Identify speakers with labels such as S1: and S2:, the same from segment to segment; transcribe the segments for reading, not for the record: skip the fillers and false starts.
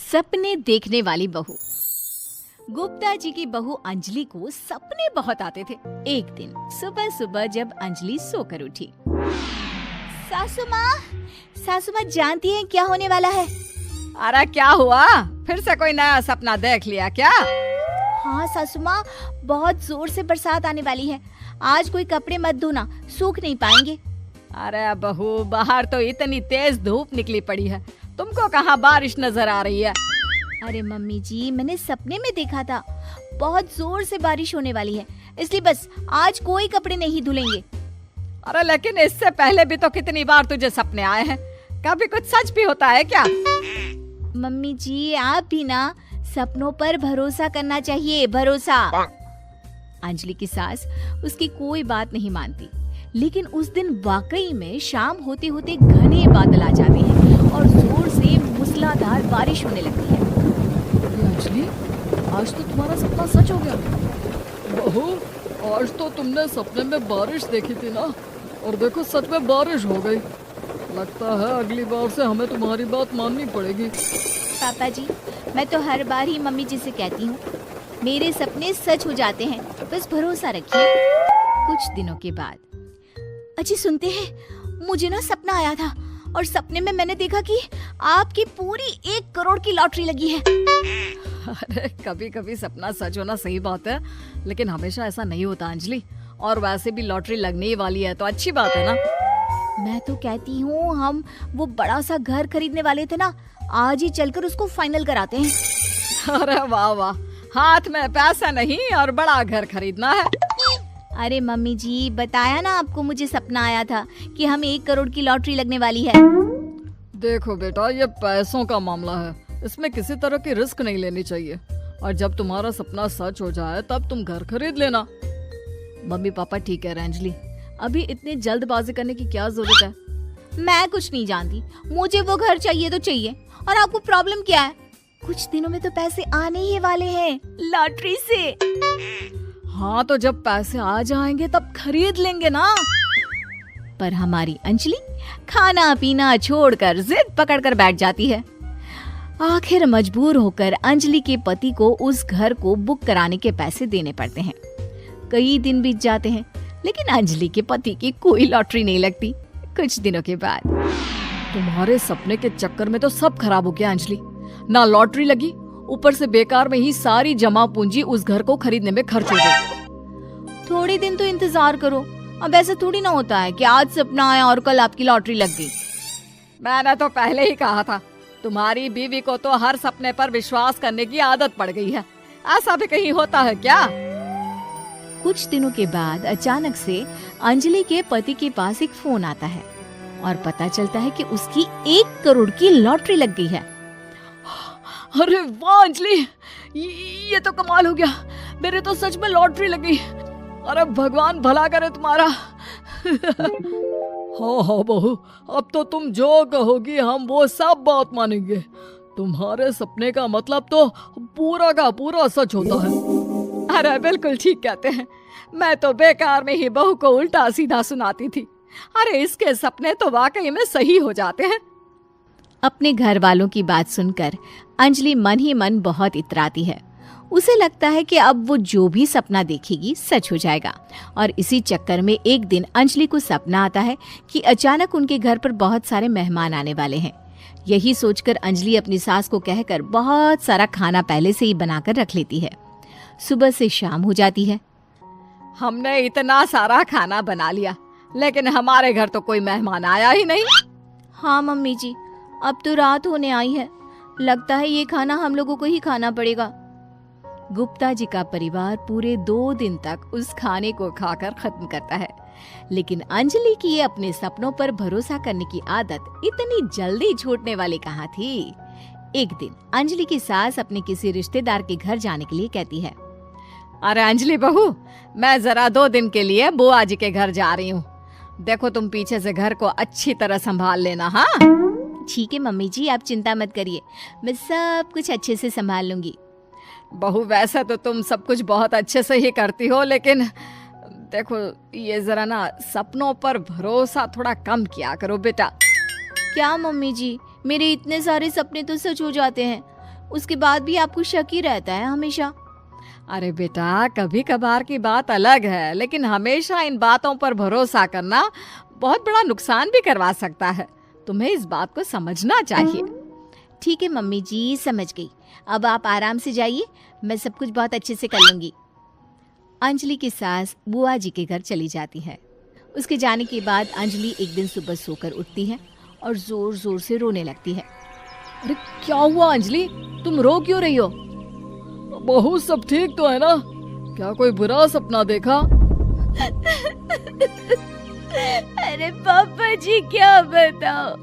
S1: सपने देखने वाली बहू। गुप्ता जी की बहू अंजलि को सपने बहुत आते थे। एक दिन सुबह सुबह जब अंजलि सोकर उठी, सासू माँ जानती हैं क्या होने वाला है?
S2: अरे क्या हुआ, फिर से कोई नया सपना देख लिया क्या?
S1: हाँ सासू माँ, बहुत जोर से बरसात आने वाली है। आज कोई कपड़े मत धोना, सूख नहीं पाएंगे।
S2: अरे बहू, बाहर तो इतनी तेज धूप निकली पड़ी है, तुमको कहाँ बारिश नजर आ रही है?
S1: अरे मम्मी जी, मैंने सपने में देखा था बहुत जोर से बारिश होने वाली है, इसलिए बस आज कोई कपड़े नहीं धुलेंगे।
S2: अरे लेकिन इससे पहले भी तो कितनी बार तुझे सपने आए हैं, कभी कुछ सच भी होता है क्या?
S1: मम्मी जी, आप भी ना सपनों पर भरोसा करना चाहिए, भरोसा। अंजलि की सास उसकी कोई बात नहीं मानती, लेकिन उस दिन वाकई में शाम होते होते घने बादल आ जाते हैं और जोर से मूसलाधार बारिश होने लगती है।
S2: अंजलि, आज तो तुम्हारा सपना सच हो गया।
S3: बहू, आज तो तुमने सपने में बारिश देखी थी ना, और देखो सच में बारिश हो गई। लगता है अगली बार से हमें तुम्हारी बात माननी पड़ेगी।
S1: पापा जी, मैं तो हर बार ही मम्मी जी से कहती हूँ, मेरे सपने सच हो जाते हैं, बस भरोसा रखिए। कुछ दिनों के बाद, अजी सुनते हैं, मुझे ना सपना आया था और सपने में मैंने देखा कि आपकी पूरी 1 करोड़ की लॉटरी लगी है।
S2: अरे कभी कभी सपना सच होना सही बात है, लेकिन हमेशा ऐसा नहीं होता अंजलि। और वैसे भी लॉटरी लगने ही वाली है तो अच्छी बात है ना।
S1: मैं तो कहती हूँ, हम वो बड़ा सा घर खरीदने वाले थे ना, आज ही चलकर उसको फाइनल कराते हैं।
S2: अरे वाह वाह, हाथ में पैसा नहीं और बड़ा घर खरीदना है।
S1: अरे मम्मी जी, बताया ना आपको, मुझे सपना आया था कि हम 1 करोड़ की लॉटरी लगने वाली है।
S3: देखो बेटा, ये पैसों का मामला है, इसमें किसी तरह की रिस्क नहीं लेनी चाहिए। और जब तुम्हारा सपना सच हो जाए तब तुम घर खरीद लेना।
S2: मम्मी पापा ठीक है अंजलि, अभी इतनी जल्दबाजी करने की क्या जरूरत है?
S1: मैं कुछ नहीं जानती, मुझे वो घर चाहिए तो चाहिए। और आपको प्रॉब्लम क्या है? कुछ दिनों में तो पैसे आने ही वाले हैं लॉटरी से।
S2: हाँ तो जब पैसे आ जाएंगे तब खरीद लेंगे ना।
S1: पर हमारी अंजलि खाना पीना छोड़कर जिद पकड़कर बैठ जाती है। आखिर मजबूर होकर अंजलि के पति को उस घर को बुक कराने के पैसे देने पड़ते हैं। कई दिन बीत जाते हैं, लेकिन अंजलि के पति की कोई लॉटरी नहीं लगती। कुछ दिनों के बाद,
S2: तुम्हारे सपने के चक्कर में तो सब खराब हो गया अंजलि। ना लॉटरी लगी, ऊपर से बेकार में ही सारी जमा पूंजी उस घर को खरीदने में खर्च हो गई।
S1: थोड़े दिन तो इंतजार करो, अब ऐसा थोड़ी ना होता है कि आज सपना आया और कल आपकी लॉटरी लग गई।
S2: मैंने तो पहले ही कहा था, तुम्हारी बीवी को तो हर सपने पर विश्वास करने की आदत पड़ गई है। ऐसा भी कहीं होता है क्या?
S1: कुछ दिनों के बाद अचानक से अंजलि के पति के पास एक फोन आता है और पता चलता है कि उसकी 1 करोड़ की लॉटरी लग गई है।
S2: अरे वाह अंजलि, ये तो कमाल हो गया, मेरे तो सच में लॉटरी लगी। अरे भगवान भला करे तुम्हारा।
S3: हाँ हाँ बहू, अब तो तुम जो कहोगी हम वो सब बात मानेंगे। तुम्हारे सपने का मतलब तो पूरा का पूरा सच होता है।
S2: अरे बिल्कुल ठीक कहते हैं, मैं तो बेकार में ही बहू को उल्टा सीधा सुनाती थी। अरे इसके सपने तो वाकई में सही हो जाते हैं।
S1: अपने घर वालों की बात सुनकर अंजलि मन ही मन बहुत इतराती है। उसे लगता है कि अब वो जो भी सपना देखेगी सच हो जाएगा। और इसी चक्कर में एक दिन अंजलि को सपना आता है कि अचानक उनके घर पर बहुत सारे मेहमान आने वाले हैं। यही सोचकर अंजलि अपनी सास को कहकर बहुत सारा खाना पहले से ही बनाकर रख लेती है। सुबह से शाम हो जाती है।
S2: हमने इतना सारा खाना बना लिया, लेकिन हमारे घर तो कोई मेहमान आया ही नहीं।
S1: हाँ मम्मी जी, अब तो रात होने आई है, लगता है ये खाना हम लोगों को ही खाना पड़ेगा। गुप्ता जी का परिवार पूरे 2 दिन तक उस खाने को खाकर खत्म करता है, लेकिन अंजलि की ये अपने सपनों पर भरोसा करने की आदत इतनी जल्दी छूटने वाली कहाँ थी। एक दिन अंजलि की सास अपने किसी रिश्तेदार के घर जाने के लिए कहती है,
S2: अरे अंजलि बहू, मैं जरा 2 दिन के लिए बुआ जी के घर जा रही हूँ। देखो तुम पीछे से घर को अच्छी तरह संभाल लेना। हाँ
S1: ठीक है मम्मी जी, आप चिंता मत करिए, मैं सब कुछ अच्छे से संभाल लूंगी।
S2: बहू, वैसे तो तुम सब कुछ बहुत अच्छे से ही करती हो, लेकिन देखो ये जरा ना सपनों पर भरोसा थोड़ा कम किया करो बेटा।
S1: क्या मम्मी जी, मेरे इतने सारे सपने तो सच हो जाते हैं, उसके बाद भी आपको शक ही रहता है हमेशा।
S2: अरे बेटा, कभी कभार की बात अलग है, लेकिन हमेशा इन बातों पर भरोसा करना बहुत बड़ा नुकसान भी करवा सकता है। तुम्हें इस बात को समझना चाहिए।
S1: ठीक है मम्मी जी, समझ गई। अब आप आराम से जाइए, मैं सब कुछ बहुत अच्छे से कर लूंगी। अंजलि की सास बुआ जी के घर चली जाती है। उसके जाने के बाद अंजलि एक दिन सुबह सोकर उठती है और जोर जोर से रोने लगती है।
S2: अरे क्या हुआ अंजलि, तुम रो क्यों रही हो?
S3: बहू सब ठीक तो है ना? क्या कोई बुरा सपना देखा?
S1: अरे पापा जी क्या बताओ,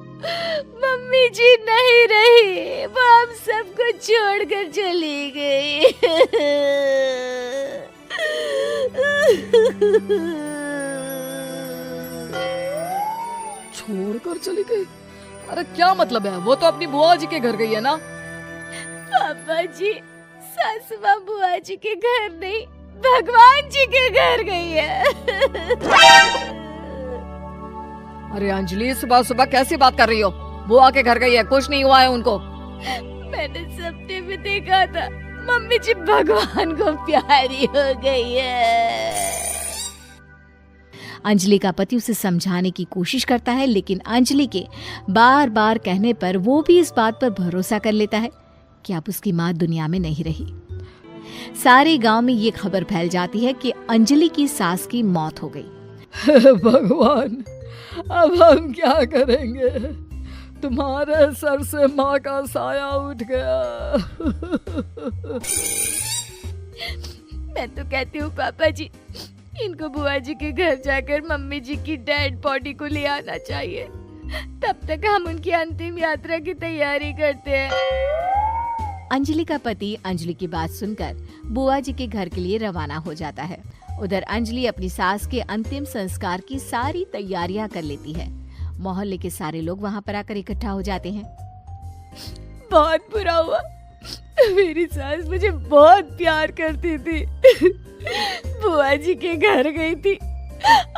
S1: मम्मी जी नहीं रही, वो हम सबको छोड़कर चली गई।
S3: छोड़कर चली गई? अरे क्या मतलब है? वो तो अपनी बुआ जी के घर गई है ना?
S1: पापा जी, सासू माँ बुआ जी के घर नहीं, भगवान जी के घर गई है।
S2: अरे अंजलि, सुबह सुबह कैसी बात कर रही हो? बुआ के घर गई है, कुछ नहीं हुआ है उनको।
S1: मैंने सपने में देखा था, मम्मी जी भगवान को प्यारी हो गई है। अंजलि का पति उसे समझाने की कोशिश करता है, लेकिन अंजलि के बार बार कहने पर वो भी इस बात पर भरोसा कर लेता है कि अब उसकी माँ दुनिया में नहीं रही। सारे गांव में ये खबर फैल जाती है कि अंजलि की सास की मौत हो गई।
S3: भगवान, अब हम क्या करेंगे? तुम्हारे सर से माँ का साया उठ गया।
S1: मैं तो कहती हूँ पापा जी, इनको बुआ जी के घर जाकर मम्मी जी की डेड बॉडी को ले आना चाहिए, तब तक हम उनकी अंतिम यात्रा की तैयारी करते हैं। अंजलि का पति अंजलि की बात सुनकर बुआ जी के घर के लिए रवाना हो जाता है। उधर अंजलि अपनी सास के अंतिम संस्कार की सारी तैयारियां कर लेती है। मोहल्ले के सारे लोग वहां पर आकर इकट्ठा हो जाते हैं। बहुत बुरा हुआ, मेरी सास मुझे बहुत प्यार करती थी, बुआ जी के घर गई थी।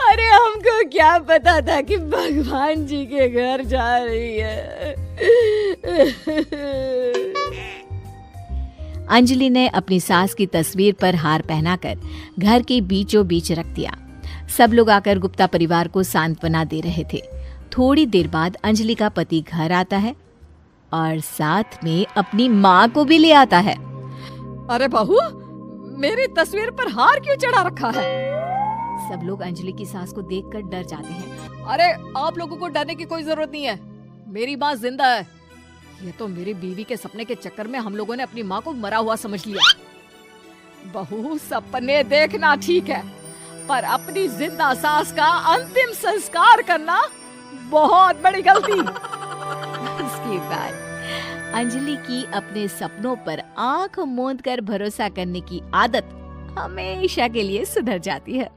S1: अरे हमको क्या पता था कि भगवान जी के घर जा रही है। अंजलि ने अपनी सास की तस्वीर पर हार पहनाकर घर के बीचों बीच रख दिया। सब लोग आकर गुप्ता परिवार को सांत्वना दे रहे थे। थोड़ी देर बाद अंजलि का पति घर आता है और साथ में अपनी माँ को भी ले आता है।
S2: अरे बहू, मेरी तस्वीर पर हार क्यों चढ़ा रखा है?
S1: सब लोग अंजलि की सास को देखकर डर जाते हैं।
S2: अरे आप लोगों को डरने की कोई जरूरत नहीं है, मेरी माँ जिंदा है। ये तो मेरी बीवी के सपने के चक्कर में हम लोगों ने अपनी माँ को मरा हुआ समझ लिया। बहू, सपने देखना ठीक है, पर अपनी जिंदा सास का अंतिम संस्कार करना बहुत बड़ी गलती।
S1: इसके बाद अंजलि की अपने सपनों पर आंख मूंद कर भरोसा करने की आदत हमेशा के लिए सुधर जाती है।